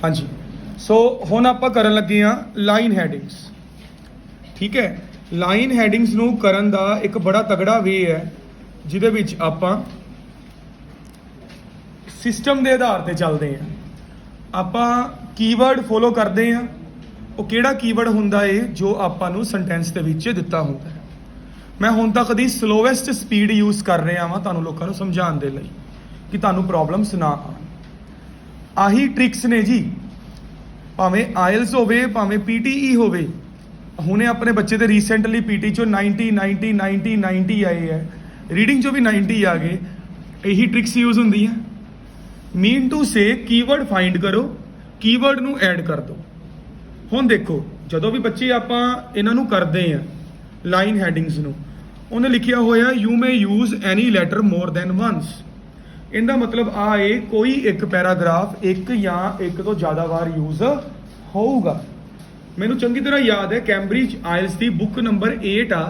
हाँ जी। सो हुण आपां करन लगे हाँ लाइन हैडिंग्स। ठीक है, लाइन हैडिंग्स नूं करन दा एक बड़ा तगड़ा वे है जिहदे विच आपां सिस्टम के आधार पर चलते हैं। आपां कीवर्ड फॉलो करते हैं, वो किहड़ा कीवर्ड हुंदा है जो आपां नूं सेंटेंस दे विच दिता हुंदा है। मैं हुण तक दी स्लोवेस्ट स्पीड यूज़ कर रहा वां तुहानूं लोकां नूं समझाउण दे लई कि तुहानूं प्रॉब्लम्स ना आउण। आही ट्रिक्स ने जी, भावें आयल्स होवे भावें PTE होवे। हुणे अपने बच्चे दे रीसेंटली PT चो 90 90 90 90 आए है, रीडिंग चो भी 90 आ गए। यही ट्रिक्स यूज़ हुंदी है। मीन टू से कीवर्ड फाइंड करो, कीवर्ड नूं ऐड कर दो। हुण देखो जदों भी बच्चे आपां इन्हां नूं करदे हैं लाइन हैडिंग्स नूं, उन्हें लिखिया होया you may use any letter more than once. इनका मतलब आ है कोई एक पैराग्राफ एक या एक तो ज़्यादा बार यूज़ होगा। मैनूं चंगी तरह याद है कैंब्रिज आयल्स की बुक नंबर 8 आ,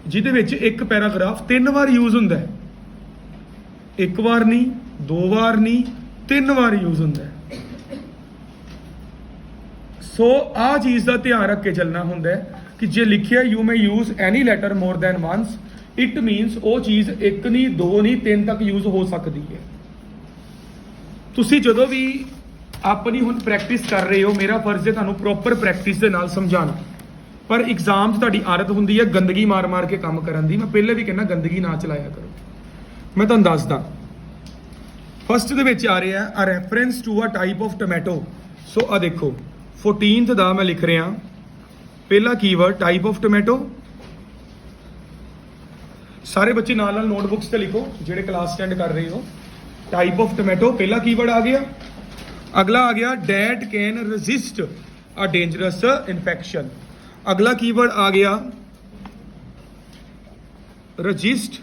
जिहदे विच एक पैराग्राफ 3 बार यूज़ हुंदा है। एक बार नहीं, 2 बार नहीं, 3 बार यूज़ हुंदा है। सो आ चीज़ का ध्यान रख के चलना हुंदा है कि जे लिखिया you may use any letter more than once, it means वो चीज़ एक नहीं, 2 नहीं, 3 तक यूज़ हो सकती है। तुसी जदों भी अपनी हुण प्रैक्टिस कर रहे हो, मेरा फर्ज है तुहानूं प्रॉपर प्रैक्टिस के नाल समझाना। पर एग्जाम तुहाडी आदत हुंदी है गंदगी मार मार के काम करन दी। मैं पहले भी कहना गंदगी ना चलाया करो। मैं तुहानूं दसदा, फस्ट दे विच आ रहा है a reference to a type of tomato. So आ देखो 14th दा मैं लिख रहा पहला कीवर्ड टाइप ऑफ टमैटो। सारे बच्चे नाल नाल नोटबुक्स ते लिखो जेडे क्लास अटेंड कर रहे हो। टाइप ऑफ टमैटो पहला कीवर्ड आ गया। अगला आ गया that can resist a dangerous infection. अगला कीवर्ड आ गया रजिस्ट।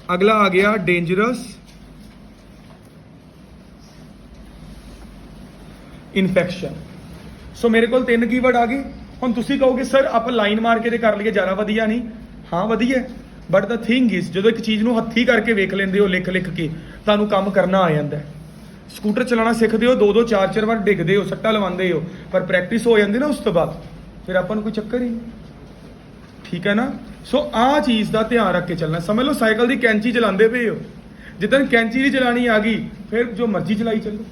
अगला आ गया डेंजरस इन्फेक्शन। सो मेरे को 3 कीवर्ड आ गए। हुण तुसीं कहोगे सर आप लाइन मार के कर लिए ज़्यादा वधिया नहीं? हाँ वधिया, बट द थिंग इज जो एक चीज़ नूं हत्थी करके वेख लेंदे हो लिख लिख के तुहानूं काम करना आ जाता है। स्कूटर चलाना सीखते हो 2-2 4-4 बार डिगते हो, सट्टा लवांदे हो, पर प्रैक्टिस हो जाती ना उस तो बाद फिर आपां नूं कोई चक्कर ही नहीं। ठीक है ना। सो आ चीज़ का ध्यान रख के चलना। समझ लो साइकिल की कैंची चलाते पे हो, जिदन कैंची नहीं चलानी आ गई फिर जो मर्जी चलाई चलो।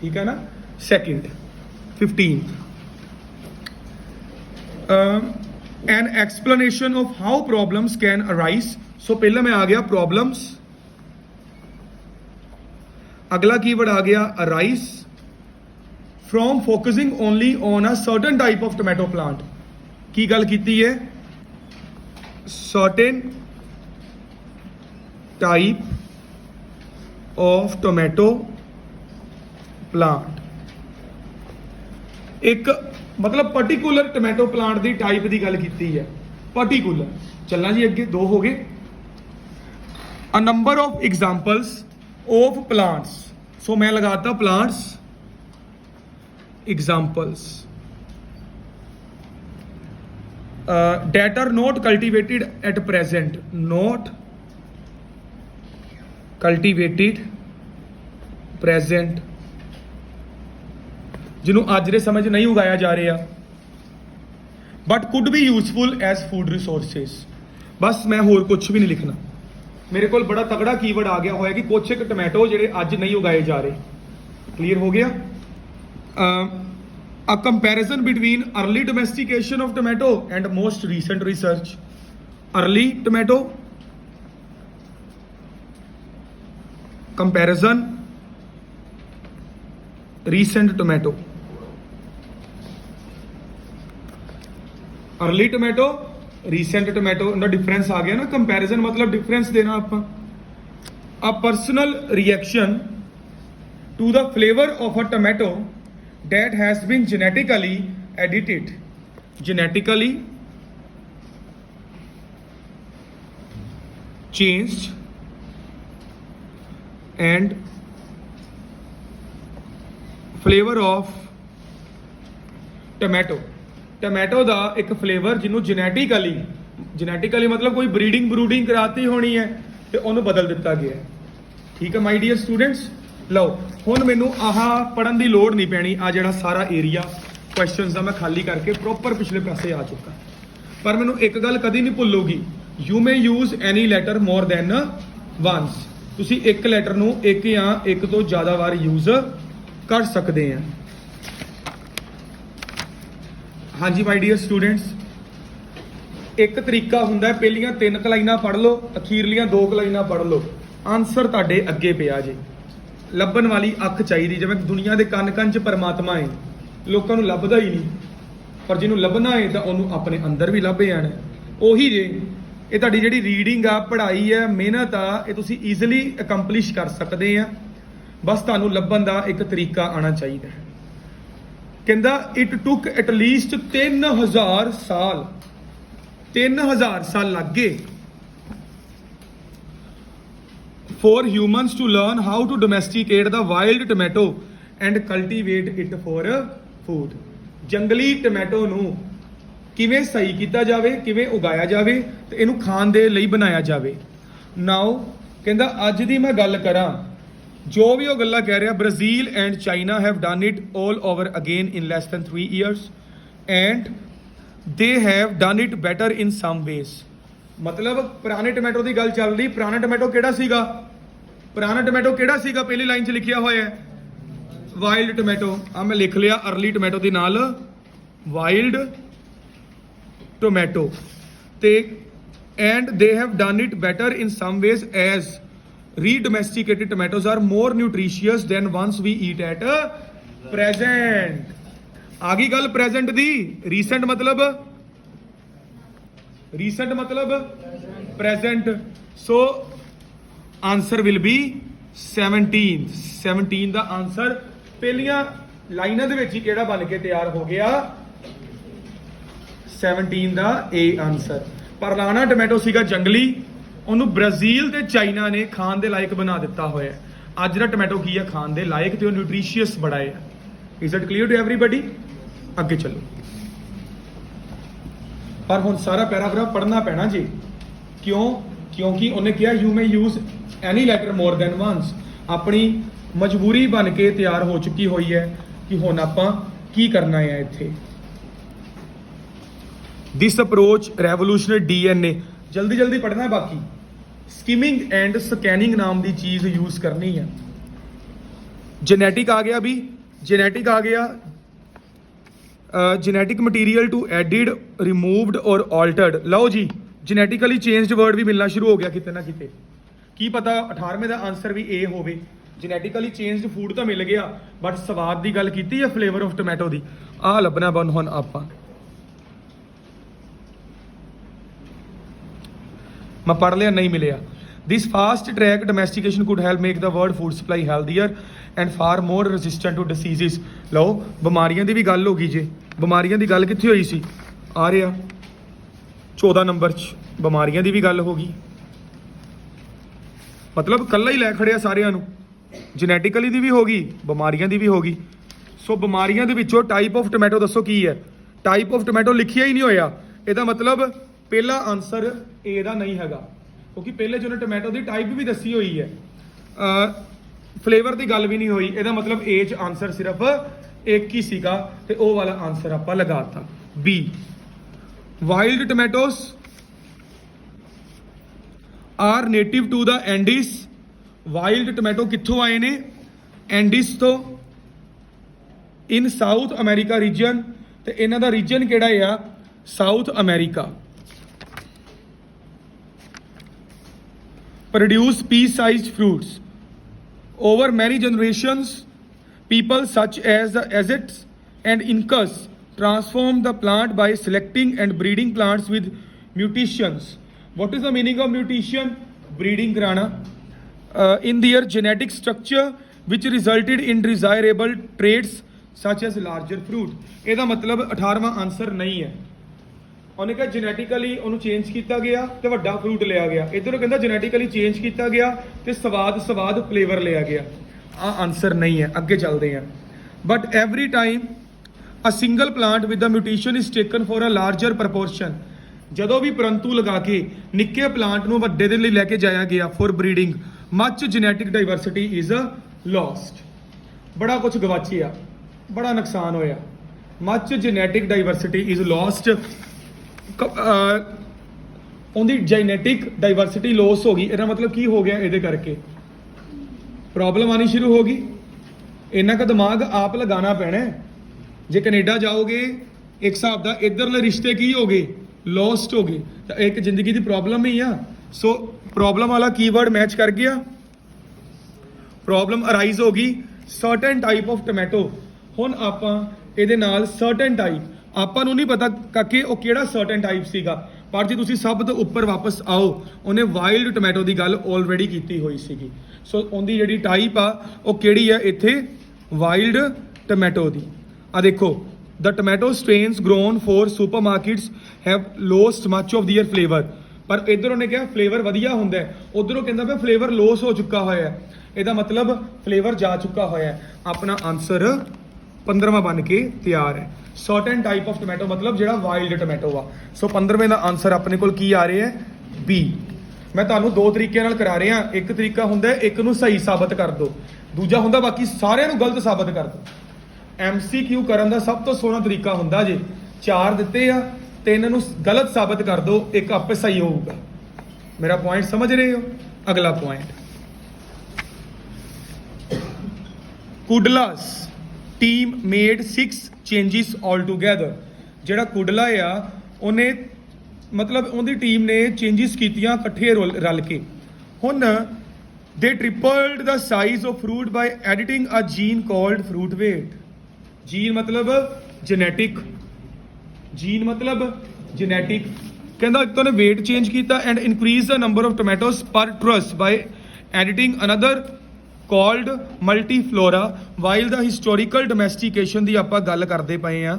ठीक है ना। Second 15 an explanation of how problems can arise. So पहला मैं आ गया प्रॉब्लम्स। अगला कीवर्ड आ गया arise from focusing only on a certain type of tomato plant. की गल कीती है? Certain type of tomato plant. एक मतलब पर्टिकुलर टोमैटो प्लांट की टाइप की गल की है। पर्टिकुलर चलना जी अगे 2 हो गए। A number of examples of plants. So मैं लगाता plants examples that are not cultivated at present. Not cultivated present जिन्हों अज के समय नहीं उगाया जा रहा, but could be useful as food resources. बस मैं होर कुछ भी नहीं लिखना। मेरे को बड़ा तगड़ा कीवर्ड आ गया होया कि कुछ एक टमैटो जेडे अज नहीं उगाए जा रहे। क्लीयर हो गया। A comparison between early domestication of tomato and most recent research. Early tomato comparison recent tomato. Early tomato recent tomato का डिफरेंस आ गया ना। कंपैरिजन मतलब डिफरेंस देना आप। A personal reaction to the flavour of a tomato that has been genetically edited. Genetically changed and flavour of tomato. Tomato का एक flavour जिन्होंने जेनेटिकली मतलब कोई ब्रीडिंग ब्रूडिंग कराती होनी है तो उन्होंने बदल दिता गया है। ठीक है माय डियर स्टूडेंट्स। ਲਓ ਹੁਣ ਮੈਨੂੰ ਆਹ ਪੜਨ ਦੀ ਲੋੜ ਨਹੀਂ ਪੈਣੀ। ਆ ਜਿਹੜਾ ਸਾਰਾ ਏਰੀਆ ਕੁਐਸਚਨਸ ਦਾ ਮੈਂ ਖਾਲੀ ਕਰਕੇ ਪ੍ਰੋਪਰ ਪਿਛਲੇ ਪਾਸੇ ਆ ਚੁੱਕਾ। ਪਰ ਮੈਨੂੰ ਇੱਕ ਗੱਲ ਕਦੀ ਨਹੀਂ ਭੁੱਲੂਗੀ, you may use any letter more than once. ਤੁਸੀਂ ਇੱਕ ਲੈਟਰ ਨੂੰ ਇੱਕ ਜਾਂ ਇੱਕ ਤੋਂ ਜ਼ਿਆਦਾ ਵਾਰ ਯੂਜ਼ ਕਰ ਸਕਦੇ ਆ। ਹਾਂਜੀ ਮਾਈ ਡੀਅਰ ਸਟੂਡੈਂਟਸ, ਇੱਕ ਤਰੀਕਾ ਹੁੰਦਾ ਪਹਿਲੀਆਂ 3 ਲਾਈਨਾਂ ਪੜ੍ਹ ਲਓ, ਅਖੀਰਲੀਆਂ 2 ਲਾਈਨਾਂ ਪੜ੍ਹ ਲਓ। ਆਨਸਰ ਤੁਹਾਡੇ ਅੱਗੇ ਪਿਆ ਜੇ। ਲੱਭਣ ਵਾਲੀ ਅੱਖ ਚਾਹੀਦੀ, ਜਿਵੇਂ ਦੁਨੀਆ ਦੇ ਕੰਨ-ਕੰਨ 'ਚ ਪਰਮਾਤਮਾ ਹੈ, ਲੋਕਾਂ ਨੂੰ ਲੱਭਦਾ ਹੀ ਨਹੀਂ, ਪਰ ਜਿਹਨੂੰ ਲੱਭਣਾ ਹੈ ਤਾਂ ਉਹਨੂੰ ਆਪਣੇ ਅੰਦਰ ਵੀ ਲੱਭ ਜਾਣਾ। ਉਹੀ ਜੇ ਇਹ ਤੁਹਾਡੀ ਜਿਹੜੀ ਰੀਡਿੰਗ ਆ, ਪੜ੍ਹਾਈ ਹੈ, ਮਿਹਨਤ ਆ, ਇਹ ਤੁਸੀਂ ਈਜ਼ੀਲੀ ਅਕੰਪਲਿਸ਼ ਕਰ ਸਕਦੇ ਆ। ਬਸ ਤੁਹਾਨੂੰ ਲੱਭਣ ਦਾ ਇੱਕ ਤਰੀਕਾ ਆਉਣਾ ਚਾਹੀਦਾ। ਕਹਿੰਦਾ ਇਟ ਟੁਕ ਐਟ ਲੀਸਟ 3000 ਸਾਲ, 3000 ਸਾਲ ਲੱਗ ਗਏ for humans to learn how to domesticate the wild tomato and cultivate it for food। ਜੰਗਲੀ ਟੋਮੈਟੋ ਨੂੰ ਕਿਵੇਂ ਸਹੀ ਕੀਤਾ ਜਾਵੇ, ਕਿਵੇਂ ਉਗਾਇਆ ਜਾਵੇ ਤੇ ਇਹਨੂੰ ਖਾਣ ਦੇ ਲਈ ਬਣਾਇਆ ਜਾਵੇ। ਨਾਓ ਕਹਿੰਦਾ ਅੱਜ ਦੀ ਮੈਂ ਗੱਲ ਕਰਾਂ, ਜੋ ਵੀ ਉਹ ਗੱਲਾਂ ਕਹਿ ਰਿਹਾ, Brazil and China have done it all over again in less than 3 years and they have done it better in some ways. ਮਤਲਬ ਪੁਰਾਣੇ ਟੋਮੈਟੋ ਦੀ ਗੱਲ ਚੱਲ ਰਹੀ। ਪੁਰਾਣਾ ਟੋਮੈਟੋ ਕਿਹੜਾ ਸੀਗਾ? ਪੁਰਾਣਾ ਟੋਮੈਟੋ ਕਿਹੜਾ ਸੀਗਾ? ਪਹਿਲੀ ਲਾਈਨ 'ਚ ਲਿਖਿਆ ਹੋਇਆ ਹੈ ਵਾਈਲਡ ਟੋਮੈਟੋ। ਆ ਮੈਂ ਲਿਖ ਲਿਆ ਅਰਲੀ ਟੋਮੈਟੋ ਦੇ ਨਾਲ ਵਾਈਲਡ ਟੋਮੈਟੋ ਤੇ and they have done it better in some ways as redomesticated tomatoes are more nutritious than ones we eat at present. ਆ ਗਈ ਗੱਲ ਪ੍ਰੈਜ਼ੈਂਟ ਦੀ। ਰੀਸੈਂਟ ਮਤਲਬ present, so answer will be 17 ਦਾ answer ਪਹਿਲੀਆਂ ਲਾਈਨਾਂ ਦੇ ਵਿੱਚ ਹੀ ਕਿਹੜਾ ਬਣ ਕੇ ਤਿਆਰ ਹੋ ਗਿਆ? 17 ਦਾ A ਆਨਸਰ। ਪੁਰਾਣਾ ਟੋਮੈਟੋ ਸੀਗਾ ਜੰਗਲੀ, ਉਹਨੂੰ ਬ੍ਰਾਜ਼ੀਲ ਤੇ ਚਾਈਨਾ ਨੇ ਖਾਣ ਦੇ ਲਾਇਕ ਬਣਾ ਦਿੱਤਾ ਹੋਇਆ। ਅੱਜ ਦਾ ਟੋਮੈਟੋ ਕੀ ਹੈ? ਖਾਣ ਦੇ ਲਾਇਕ ਤੇ ਉਹ ਨਿਊਟ੍ਰੀਸ਼ੀਅਸ ਬੜਾ ਹੈ। Is it clear to everybody? ਅੱਗੇ ਚੱਲੋ। ਪਰ ਹੁਣ ਸਾਰਾ ਪੈਰਾਗ੍ਰਾਫ ਪੜ੍ਹਨਾ ਪੈਣਾ ਜੀ। ਕਿਉਂ? ਕਿਉਂਕਿ ਉਹਨੇ ਕਿਹਾ you may use any letter more than once. ਆਪਣੀ ਮਜਬੂਰੀ ਬਣ ਕੇ ਤਿਆਰ ਹੋ ਚੁੱਕੀ ਹੋਈ ਹੈ ਕਿ ਹੁਣ ਆਪਾਂ ਕੀ ਕਰਨਾ ਹੈ ਇੱਥੇ। ਦਿਸ ਅਪਰੋਚ ਰੈਵੋਲੂਸ਼ਨਰੀ DNA। ਜਲਦੀ ਜਲਦੀ ਪੜ੍ਹਨਾ ਹੈ। ਬਾਕੀ ਸਕਿਮਿੰਗ ਐਂਡ ਸਕੈਨਿੰਗ ਨਾਮ ਦੀ ਚੀਜ਼ ਯੂਜ਼ ਕਰਨੀ ਹੈ। ਜੈਨੇਟਿਕ ਆ ਗਿਆ ਵੀ, ਜੈਨੇਟਿਕ ਆ ਗਿਆ। Genetic material to added, removed or altered. ਲਓ ਜੀ, ਜੈਨੇਟਿਕਲੀ ਚੇਂਜਡ ਵਰਡ ਵੀ ਮਿਲਣਾ ਸ਼ੁਰੂ ਹੋ ਗਿਆ ਕਿਤੇ ਨਾ ਕਿਤੇ। ਕੀ ਪਤਾ 18ਵੇਂ ਦਾ ਆਨਸਰ ਵੀ A ਹੋਵੇ। ਜੈਨੇਟਿਕਲੀ ਚੇਂਜਡ ਫੂਡ ਤਾਂ ਮਿਲ ਗਿਆ, ਬਟ ਸਵਾਦ ਦੀ ਗੱਲ ਕੀਤੀ ਹੈ ਫਲੇਵਰ ਆਫ ਟੋਮੈਟੋ ਦੀ। ਆਹ ਲੱਭਣਾ ਬਣ ਹੁਣ ਆਪਾਂ। ਮੈਂ ਪੜ੍ਹ ਲਿਆ, ਨਹੀਂ ਮਿਲਿਆ। This fast track domestication could help make the world food supply healthier and far more resistant to diseases। ਲਓ ਬਿਮਾਰੀਆਂ ਦੀ ਵੀ ਗੱਲ ਹੋ ਗਈ ਜੇ। ਬਿਮਾਰੀਆਂ ਦੀ ਗੱਲ ਕਿੱਥੇ ਹੋਈ ਸੀ? ਆ ਰਿਹਾ 14 ਨੰਬਰ 'ਚ ਬਿਮਾਰੀਆਂ ਦੀ ਵੀ ਗੱਲ ਹੋ ਗਈ। ਮਤਲਬ ਕੱਲਾ ਹੀ ਲੈ ਖੜਿਆ ਸਾਰਿਆਂ ਨੂੰ। ਜੈਨੇਟਿਕਲੀ ਦੀ ਵੀ ਹੋ ਗਈ, ਬਿਮਾਰੀਆਂ ਦੀ ਵੀ ਹੋ ਗਈ। ਸੋ ਬਿਮਾਰੀਆਂ ਦੇ ਵਿੱਚੋਂ ਟਾਈਪ ਆਫ ਟੋਮੈਟੋ ਦੱਸੋ ਕੀ ਹੈ? ਟਾਈਪ ਆਫ ਟੋਮੈਟੋ ਲਿਖਿਆ ਹੀ ਨਹੀਂ ਹੋਇਆ। ਇਹਦਾ ਮਤਲਬ ਪਹਿਲਾ ਆਨਸਰ A ਦਾ ਨਹੀਂ ਹੈਗਾ, ਕਿਉਂਕਿ ਪਹਿਲੇ ਜਿਹਨੇ ਟੋਮੈਟੋ ਦੀ ਟਾਈਪ ਵੀ ਦੱਸੀ ਹੋਈ ਹੈ, ਫਲੇਵਰ ਦੀ ਗੱਲ ਵੀ ਨਹੀਂ ਹੋਈ। ਇਹਦਾ ਮਤਲਬ A 'ਚ ਆਨਸਰ ਸਿਰਫ ਇੱਕ ਹੀ ਸੀਗਾ ਤੇ ਉਹ ਵਾਲਾ ਆਨਸਰ ਆਪਾਂ ਲਗਾਤਾ B। Wild tomatoes are native to the Andes. Wild tomato ਕਿੱਥੋਂ ਆਏ ਨੇ? ਐਂਡੀਜ਼ ਤੋਂ, ਇਨ ਸਾਊਥ ਅਮਰੀਕਾ ਰੀਜਨ। ਤੇ ਇਹਨਾਂ ਦਾ ਰੀਜਨ ਕਿਹੜਾ ਆ? South America. Produce pea-sized fruits. Over many generations, people such as the Aztecs and Incas transformed the plant by selecting and breeding plants with mutations. What is the meaning of mutation? Breeding karana in their genetic structure, which resulted in desirable traits such as larger fruit। ਇਹਦਾ ਮਤਲਬ 18ਵਾਂ answer ਨਹੀਂ ਹੈ। ਉਹਨੇ ਕਿਹਾ genetically ਉਹਨੂੰ change ਕੀਤਾ ਗਿਆ ਤੇ ਵੱਡਾ ਫਰੂਟ ਲਿਆ ਗਿਆ। ਇੱਧਰੋਂ ਕਹਿੰਦਾ ਜੈਨੇਟਿਕਲੀ ਚੇਂਜ ਕੀਤਾ ਗਿਆ ਤੇ ਸਵਾਦ ਫਲੇਵਰ ਲਿਆ ਗਿਆ। ਆ ਆਨਸਰ ਨਹੀਂ ਹੈ। ਅੱਗੇ ਚੱਲਦੇ ਹਾਂ। But every time a single plant with a mutation is taken for a larger proportion. ਜਦੋਂ ਵੀ ਪਰੰਤੂ ਲਗਾ ਕੇ ਨਿੱਕੇ ਪਲਾਂਟ ਨੂੰ ਵੱਡੇ ਦੇ ਲਈ ਲੈ ਕੇ ਜਾਇਆ ਗਿਆ for breeding, much genetic diversity is lost, बड़ा कुछ गवाचिया, बड़ा नुकसान होया, much genetic diversity is lost, ਉਹਦੀ ਜੈਨੇਟਿਕ ਡਾਈਵਰਸਿਟੀ ਲੋਸ ਹੋ ਗਈ। ਇਹਦਾ ਮਤਲਬ ਕੀ ਹੋ ਗਿਆ? ਇਹਦੇ ਕਰਕੇ ਪ੍ਰੋਬਲਮ ਆਣੀ ਸ਼ੁਰੂ ਹੋ ਗਈ। ਇੰਨਾ ਕੁ ਦਿਮਾਗ ਆਪ ਲਗਾਉਣਾ ਪੈਣਾ ਹੈ। ਜੇ ਕੈਨੇਡਾ ਜਾਓਗੇ ਇੱਕ ਹਿਸਾਬ ਦਾ ਇਧਰਲੇ ਰਿਸ਼ਤੇ ਕੀ ਹੋ ਗਏ? ਲੋਸਟ ਹੋ ਗਏ। ਤਾਂ ਇੱਕ ਜ਼ਿੰਦਗੀ ਦੀ ਪ੍ਰੋਬਲਮ ਹੀ ਆ। ਸੋ ਪ੍ਰੋਬਲਮ ਵਾਲਾ ਕੀਵਰਡ ਮੈਚ ਕਰ ਗਿਆ। ਪ੍ਰੋਬਲਮ ਅਰਾਈਜ਼ ਹੋ ਗਈ ਸਰਟਨ ਟਾਈਪ ਆਫ ਟੋਮੈਟੋ। ਹੁਣ ਆਪਾਂ ਇਹਦੇ ਨਾਲ ਸਰਟਨ ਟਾਈਪ, ਆਪਾਂ ਨੂੰ ਨਹੀਂ ਪਤਾ ਕਾਕੇ ਉਹ ਕਿਹੜਾ ਸਰਟਨ ਟਾਈਪ ਸੀਗਾ, ਪਰ ਜੇ ਤੁਸੀਂ ਸਭ ਤੋਂ ਉੱਪਰ ਵਾਪਸ ਆਓ, ਉਹਨੇ ਵਾਈਲਡ ਟੋਮੈਟੋ ਦੀ ਗੱਲ ਆਲਰੇਡੀ ਕੀਤੀ ਹੋਈ ਸੀਗੀ। ਸੋ ਉਹਦੀ ਜਿਹੜੀ ਟਾਈਪ ਆ ਉਹ ਕਿਹੜੀ ਆ? ਇੱਥੇ ਵਾਈਲਡ ਟੋਮੈਟੋ ਦੀ। ਆ ਦੇਖੋ, the tomato strains grown for supermarkets have lost much of their flavour. ਪਰ ਇੱਧਰ ਉਹਨੇ ਕਿਹਾ ਫਲੇਵਰ ਵਧੀਆ ਹੁੰਦਾ ਹੈ, ਉਧਰੋਂ ਕਹਿੰਦਾ ਪਿਆ ਫਲੇਵਰ ਲੋਸ ਹੋ ਚੁੱਕਾ ਹੋਇਆ ਹੈ। ਇਹਦਾ ਮਤਲਬ ਫਲੇਵਰ ਜਾ ਚੁੱਕਾ ਹੋਇਆ ਹੈ। ਆਪਣਾ ਆਨਸਰ 15ਵਾਂ ਬਣ ਕੇ ਤਿਆਰ ਹੈ। ਸਰਟਨ ਟਾਈਪ ਆਫ ਟੋਮੈਟੋ ਮਤਲਬ ਜਿਹੜਾ ਵਾਈਲਡ ਟੋਮੈਟੋ ਆ। ਸੋ 15ਵੇਂ ਦਾ ਆਨਸਰ ਆਪਣੇ ਕੋਲ ਕੀ ਆ ਰਿਹਾ ਹੈ? ਬੀ। ਮੈਂ ਤੁਹਾਨੂੰ ਦੋ ਤਰੀਕਿਆਂ ਨਾਲ ਕਰਾ ਰਿਹਾ। ਇੱਕ ਤਰੀਕਾ ਹੁੰਦਾ ਇੱਕ ਨੂੰ ਸਹੀ ਸਾਬਤ ਕਰ ਦਿਓ, ਦੂਜਾ ਹੁੰਦਾ ਬਾਕੀ ਸਾਰਿਆਂ ਨੂੰ ਗਲਤ ਸਾਬਤ ਕਰ ਦਿਓ। MCQ ਕਰਨ ਦਾ ਸਭ ਤੋਂ ਸੋਹਣਾ ਤਰੀਕਾ ਹੁੰਦਾ ਜੇ 4 ਦਿੱਤੇ ਆ, 3 ਨੂੰ ਗਲਤ ਸਾਬਤ ਕਰ ਦਿਓ, ਇੱਕ ਆਪੇ ਸਹੀ ਹੋਊਗਾ। ਮੇਰਾ ਪੁਆਇੰਟ ਸਮਝ ਰਹੇ ਹੋ? ਅਗਲਾ ਪੁਆਇੰਟ, ਕੁਡਲਾਸ ਟੀਮ ਮੇਡ 6 ਚੇਂਜਿਸ ਆਲ ਟੂਗੇਦਰ। ਜਿਹੜਾ ਕੁਡਲਾ ਆ ਉਹਨੇ ਮਤਲਬ ਉਹਦੀ ਟੀਮ ਨੇ ਚੇਂਜਿਸ ਕੀਤੀਆਂ ਇਕੱਠੇ ਰਲ ਕੇ। ਹੁਣ they tripled the size of fruit by editing a gene called fruit weight. Gene ਮਤਲਬ ਜੈਨੇਟਿਕ, ਜੀਨ ਮਤਲਬ ਜੈਨੇਟਿਕ। ਕਹਿੰਦਾ ਇੱਕ ਤਾਂ ਉਹਨੇ weight ਚੇਂਜ ਕੀਤਾ and increase the number of tomatoes per truss by editing another called multiflora. While the historical domestication ਦੀ ਆਪਾਂ ਗੱਲ ਕਰਦੇ ਪਏ ਆ,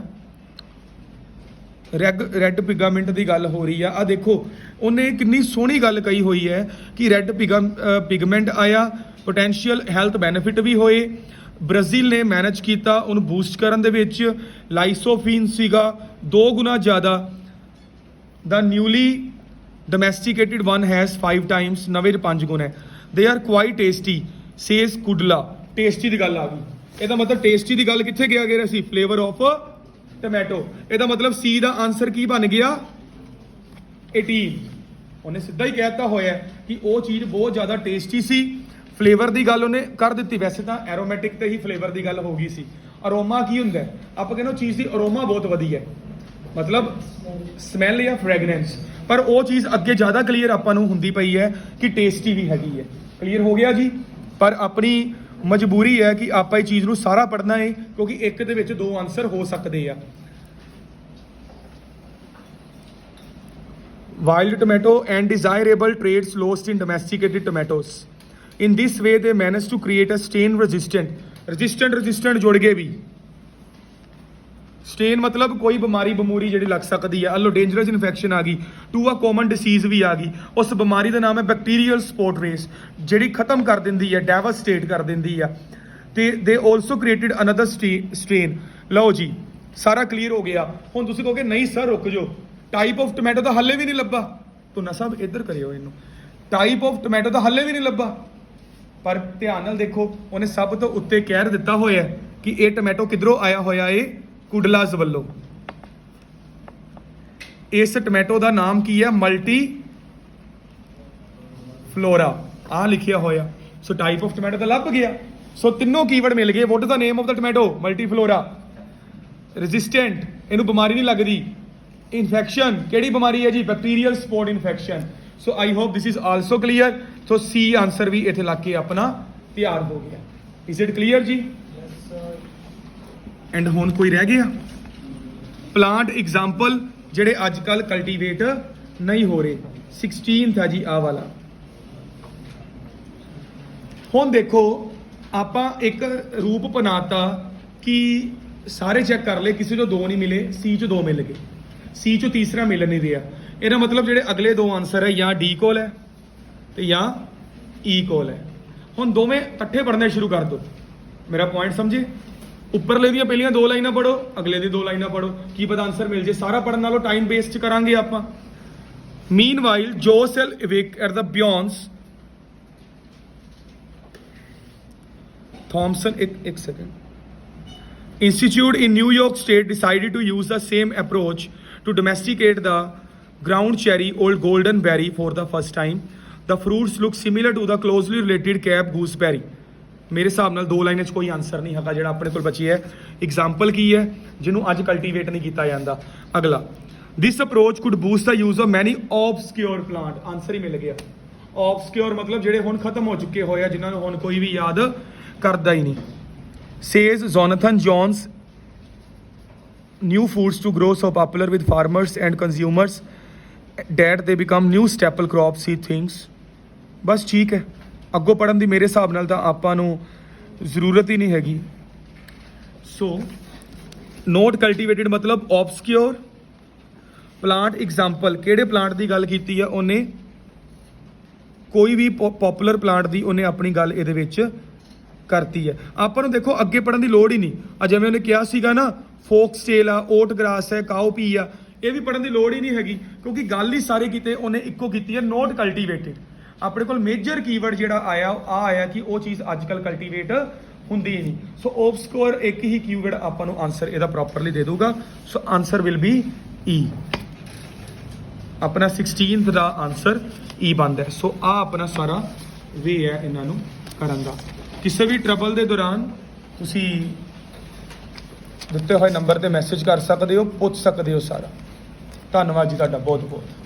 ਰੈੱਡ ਪਿਗਮੈਂਟ ਦੀ ਗੱਲ ਹੋ ਰਹੀ ਆ। ਆ ਦੇਖੋ ਉਹਨੇ ਕਿੰਨੀ ਸੋਹਣੀ ਗੱਲ ਕਹੀ ਹੋਈ ਹੈ ਕਿ ਰੈੱਡ ਪਿਗਮੈਂਟ ਆਇਆ, ਪੋਟੈਂਸ਼ੀਅਲ ਹੈਲਥ ਬੈਨੀਫਿਟ ਵੀ ਹੋਏ। ਬ੍ਰਾਜ਼ੀਲ ਨੇ ਮੈਨੇਜ ਕੀਤਾ ਉਹਨੂੰ ਬੂਸਟ ਕਰਨ ਦੇ ਵਿੱਚ। ਲਾਈਸੋਫੀਨ ਸੀਗਾ 2 ਗੁਣਾ ਜ਼ਿਆਦਾ। The newly domesticated one has 5 times, ਨਵੇਂ 5 ਗੁਣ ਹੈ। They are quite tasty says Kudla. Tasty ਦੀ ਗੱਲ ਆ ਗਈ। ਇਹਦਾ ਮਤਲਬ ਟੇਸਟੀ ਦੀ ਗੱਲ ਕਿੱਥੇ ਗਿਆ ਸੀ? Flavour of tomato. ਇਹਦਾ ਮਤਲਬ ਸੀ ਦਾ ਆਨਸਰ ਕੀ ਬਣ ਗਿਆ? 18। ਉਹਨੇ ਸਿੱਧਾ ਹੀ ਕਹਿਤਾ ਹੋਇਆ ਕਿ ਉਹ ਚੀਜ਼ ਬਹੁਤ ਜ਼ਿਆਦਾ ਟੇਸਟੀ ਸੀ। ਫਲੇਵਰ ਦੀ ਗੱਲ ਉਹਨੇ ਕਰ ਦਿੱਤੀ। ਵੈਸੇ ਤਾਂ ਐਰੋਮੈਟਿਕ ਤੇ ਹੀ ਫਲੇਵਰ ਦੀ ਗੱਲ ਹੋ ਗਈ ਸੀ। ਅਰੋਮਾ ਕੀ ਹੁੰਦਾ? ਆਪਾਂ ਕਹਿੰਦੇ ਉਹ ਚੀਜ਼ ਦੀ ਅਰੋਮਾ ਬਹੁਤ ਵਧੀਆ, ਮਤਲਬ ਸਮੈਲ ਜਾਂ ਫ੍ਰੈਗਨੈਂਸ। ਪਰ ਉਹ ਚੀਜ਼ ਅੱਗੇ ਜ਼ਿਆਦਾ ਕਲੀਅਰ ਆਪਾਂ ਨੂੰ ਹੁੰਦੀ ਪਈ ਹੈ ਕਿ ਟੇਸਟੀ ਵੀ ਹੈਗੀ ਹੈ। ਕਲੀਅਰ ਹੋ ਗਿਆ ਜੀ? ਪਰ ਆਪਣੀ ਮਜਬੂਰੀ ਹੈ ਕਿ ਆਪਾਂ ਇਹ ਚੀਜ਼ ਨੂੰ ਸਾਰਾ ਪੜ੍ਹਨਾ ਹੈ ਕਿਉਂਕਿ ਇੱਕ ਦੇ ਵਿੱਚ 2 ਆਨਸਰ ਹੋ ਸਕਦੇ ਆ। Wild tomato and desirable traits lost in domesticated tomatoes. In this way they managed to create a stain resistant ਜੁੜ ਗਏ ਵੀ। ਸਟੇਨ ਮਤਲਬ ਕੋਈ ਬਿਮਾਰੀ ਜਿਹੜੀ ਲੱਗ ਸਕਦੀ ਹੈ। ਅੱਲੋ ਡੇਂਜਰਸ ਇਨਫੈਕਸ਼ਨ ਆ ਗਈ, ਟੂ ਅ ਕਾਮਨ ਡਿਸੀਜ਼ ਵੀ ਆ ਗਈ। ਉਸ ਬਿਮਾਰੀ ਦਾ ਨਾਮ ਹੈ ਬੈਕਟੀਰੀਅਲ ਸਪੋਟ ਰੇਸ, ਜਿਹੜੀ ਖਤਮ ਕਰ ਦਿੰਦੀ ਹੈ, ਡੈਵਾਸਟੇਟ ਕਰ ਦਿੰਦੀ ਆ। ਤੇ ਦੇ ਆਲਸੋ ਕ੍ਰੀਏਟਿਡ ਅਨਦਰ ਸਟ੍ਰੇਨ। ਲਓ ਜੀ ਸਾਰਾ ਕਲੀਅਰ ਹੋ ਗਿਆ। ਹੁਣ ਤੁਸੀਂ ਕਹੋਗੇ ਨਹੀਂ ਸਰ ਰੁਕ ਜਾਓ, ਟਾਈਪ ਆਫ ਟੋਮੈਟੋ ਤਾਂ ਹੱਲੇ ਵੀ ਨਹੀਂ ਲੱਭਾ। ਤੁਨਾ ਸਾਹਿਬ ਇੱਧਰ ਕਰਿਓ ਇਹਨੂੰ, ਟਾਈਪ ਆਫ ਟੋਮੈਟੋ ਤਾਂ ਹੱਲੇ ਵੀ ਨਹੀਂ ਲੱਭਾ। ਪਰ ਧਿਆਨ ਨਾਲ ਦੇਖੋ, ਉਹਨੇ ਸਭ ਤੋਂ ਉੱਤੇ ਕਹਿ ਦਿੱਤਾ ਹੋਇਆ ਕਿ ਇਹ ਟੋਮੈਟੋ ਕਿੱਧਰੋਂ ਆਇਆ ਹੋਇਆ ਏ? ਕੁਡਲਾਸ ਵੱਲੋਂ। ਇਸ ਟੋਮੈਟੋ ਦਾ ਨਾਮ ਕੀ ਹੈ? Multi flora. ਆ ਲਿਖਿਆ ਹੋਇਆ। ਸੋ ਟਾਈਪ ਆਫ ਟੋਮੈਟੋ ਤਾਂ ਲੱਭ ਗਿਆ। ਸੋ ਤਿੰਨੋਂ ਕੀਵਰਡ ਮਿਲ ਗਏ। What is the name of the tomato? Multiflora. Resistant, ਇਹਨੂੰ ਬਿਮਾਰੀ ਨਹੀਂ ਲੱਗਦੀ। ਇਨਫੈਕਸ਼ਨ, ਕਿਹੜੀ ਬਿਮਾਰੀ ਹੈ ਜੀ? Bacterial spot infection. So I hope this is also clear. So C answer ਵੀ ਇੱਥੇ ਲੱਗ ਕੇ ਆਪਣਾ ਤਿਆਰ ਹੋ ਗਿਆ। ਇਜ਼ ਇਟ ਕਲੀਅਰ ਜੀ? ਐਂਡ ਹੁਣ ਕੋਈ ਰਹਿ ਗਿਆ? ਪਲਾਂਟ ਐਗਜ਼ਾਮਪਲ ਜਿਹੜੇ ਅੱਜ ਕੱਲ ਕਲਟੀਵੇਟ ਨਹੀਂ ਹੋ ਰਹੇ। 16th ਹੈ ਜੀ ਆਹ ਵਾਲਾ। ਹੁਣ ਦੇਖੋ ਆਪਾਂ ਇੱਕ ਰੂਪ ਬਣਾਤਾ ਕਿ ਸਾਰੇ ਚੈੱਕ ਕਰ ਲਏ, ਕਿਸੇ ਚੋਂ 2 ਨਹੀਂ ਮਿਲੇ, ਸੀ ਚੋਂ 2 ਮਿਲ ਗਏ, ਸੀ ਚੋਂ ਤੀਸਰਾ ਮਿਲ ਨਹੀਂ ਰਿਹਾ। ਇਹਦਾ ਮਤਲਬ ਜਿਹੜੇ ਅਗਲੇ 2 ਆਨਸਰ ਹੈ ਜਾਂ ਡੀ ਕੋਲ ਹੈ ਤੇ ਜਾਂ ਈ ਕੋਲ ਹੈ। ਹੁਣ ਦੋਵੇਂ ਇਕੱਠੇ ਪੜ੍ਹਨੇ ਸ਼ੁਰੂ ਕਰ ਦਿਓ। ਮੇਰਾ ਪੁਆਇੰਟ ਸਮਝੇ? ਉੱਪਰਲੇ ਦੀਆਂ ਪਹਿਲੀਆਂ 2 ਲਾਈਨਾਂ ਪੜੋ, ਅਗਲੇ ਦੀ 2 ਲਾਈਨਾਂ ਪੜੋ, ਕੀ ਪਤਾ ਆਨਸਰ ਮਿਲ ਜੇ। ਸਾਰਾ ਪੜਨ ਨਾਲੋਂ ਟਾਈਮ ਵੇਸਟ ਕਰਾਂਗੇ ਆਪਾਂ। Meanwhile Joselle awake at the Beyonce Thompson, एक second. Institute in New York State decided to use the same approach to domesticate the ground cherry old golden berry for the first time. The fruits look similar to the closely related Cape gooseberry. ਮੇਰੇ ਹਿਸਾਬ ਨਾਲ ਦੋ ਲਾਈਨਾਂ 'ਚ ਕੋਈ answer ਨਹੀਂ ਹੈਗਾ ਜਿਹੜਾ ਆਪਣੇ ਕੋਲ ਬਚੀ ਹੈ। ਐਗਜ਼ਾਮਪਲ ਕੀ ਹੈ ਜਿਹਨੂੰ ਅੱਜ ਕਲਟੀਵੇਟ ਨਹੀਂ ਕੀਤਾ ਜਾਂਦਾ। ਅਗਲਾ, this approach could boost the use of many obscure plant. Answer ਹੀ ਮਿਲ ਗਿਆ। ਆਬਸਕਿਓਰ ਮਤਲਬ ਜਿਹੜੇ ਹੁਣ ਖਤਮ ਹੋ ਚੁੱਕੇ ਹੋਏ ਆ, ਜਿਨ੍ਹਾਂ ਨੂੰ ਹੁਣ ਕੋਈ ਵੀ ਯਾਦ ਕਰਦਾ ਹੀ ਨਹੀਂ। Says Jonathan John's, new foods to grow so popular with farmers and consumers that they become new staple crops, he thinks. ਬਸ ਠੀਕ ਹੈ, ਅੱਗੋਂ ਪੜ੍ਹਨ ਦੀ ਮੇਰੇ ਹਿਸਾਬ ਨਾਲ ਤਾਂ ਆਪਾਂ ਨੂੰ ਜ਼ਰੂਰਤ ਹੀ ਨਹੀਂ ਹੈਗੀ। ਸੋ ਨੋਟ ਕਲਟੀਵੇਟਿਡ ਮਤਲਬ ਆਬਸਕਿਓਰ ਪਲਾਂਟ। ਐਗਜ਼ਾਮਪਲ ਕਿਹੜੇ ਪਲਾਂਟ ਦੀ ਗੱਲ ਕੀਤੀ ਆ ਉਹਨੇ? ਕੋਈ ਵੀ ਪਪੂਲਰ ਪਲਾਂਟ ਦੀ ਉਹਨੇ ਆਪਣੀ ਗੱਲ ਇਹਦੇ ਵਿੱਚ ਕਰਤੀ ਹੈ। ਆਪਾਂ ਨੂੰ ਦੇਖੋ ਅੱਗੇ ਪੜ੍ਹਨ ਦੀ ਲੋੜ ਹੀ ਨਹੀਂ। ਆ ਜਿਵੇਂ ਉਹਨੇ ਕਿਹਾ ਸੀਗਾ ਨਾ, ਫੋਕਸਟੇਲ ਆ, ਓਟ ਗ੍ਰਾਸ ਹੈ, ਕਾਊਪੀ ਆ, ਇਹ ਵੀ ਪੜ੍ਹਨ ਦੀ ਲੋੜ ਹੀ ਨਹੀਂ ਹੈਗੀ ਕਿਉਂਕਿ ਗੱਲ ਹੀ ਸਾਰੇ ਕਿਤੇ ਉਹਨੇ ਇੱਕੋ ਕੀਤੀ ਹੈ, ਨੋਟ ਕਲਟੀਵੇਟਿਡ। ਆਪਣੇ ਕੋਲ ਮੇਜਰ ਕੀਵਰਡ ਜਿਹੜਾ ਆਇਆ ਆ ਆਇਆ ਕਿ ਉਹ ਚੀਜ਼ ਅੱਜ ਕੱਲ੍ਹ ਕਲਟੀਵੇਟ ਹੁੰਦੀ ਹੀ ਨਹੀਂ। ਸੋ ਆਬਸਕਿਓਰ ਇੱਕ ਹੀ ਕੀਵਰਡ ਆਪਾਂ ਨੂੰ ਆਨਸਰ ਇਹਦਾ ਪ੍ਰੋਪਰਲੀ ਦੇ ਦੂਗਾ। ਸੋ ਆਨਸਰ ਵਿਲ ਬੀ ਈ। ਆਪਣਾ 16th ਦਾ ਆਨਸਰ ਈ ਬਣਦਾ। ਸੋ ਆ ਆਪਣਾ ਸਾਰਾ ਵੇ ਹੈ ਇਹਨਾਂ ਨੂੰ ਕਰਨ ਦਾ। ਕਿਸੇ ਵੀ ਟਰਬਲ ਦੇ ਦੌਰਾਨ ਤੁਸੀਂ ਦਿੱਤੇ ਹੋਏ ਨੰਬਰ ਤੇ ਮੈਸੇਜ ਕਰ ਸਕਦੇ ਹੋ, ਪੁੱਛ ਸਕਦੇ ਹੋ ਸਾਰਾ। ਧੰਨਵਾਦ ਜੀ ਤੁਹਾਡਾ ਬਹੁਤ ਬਹੁਤ।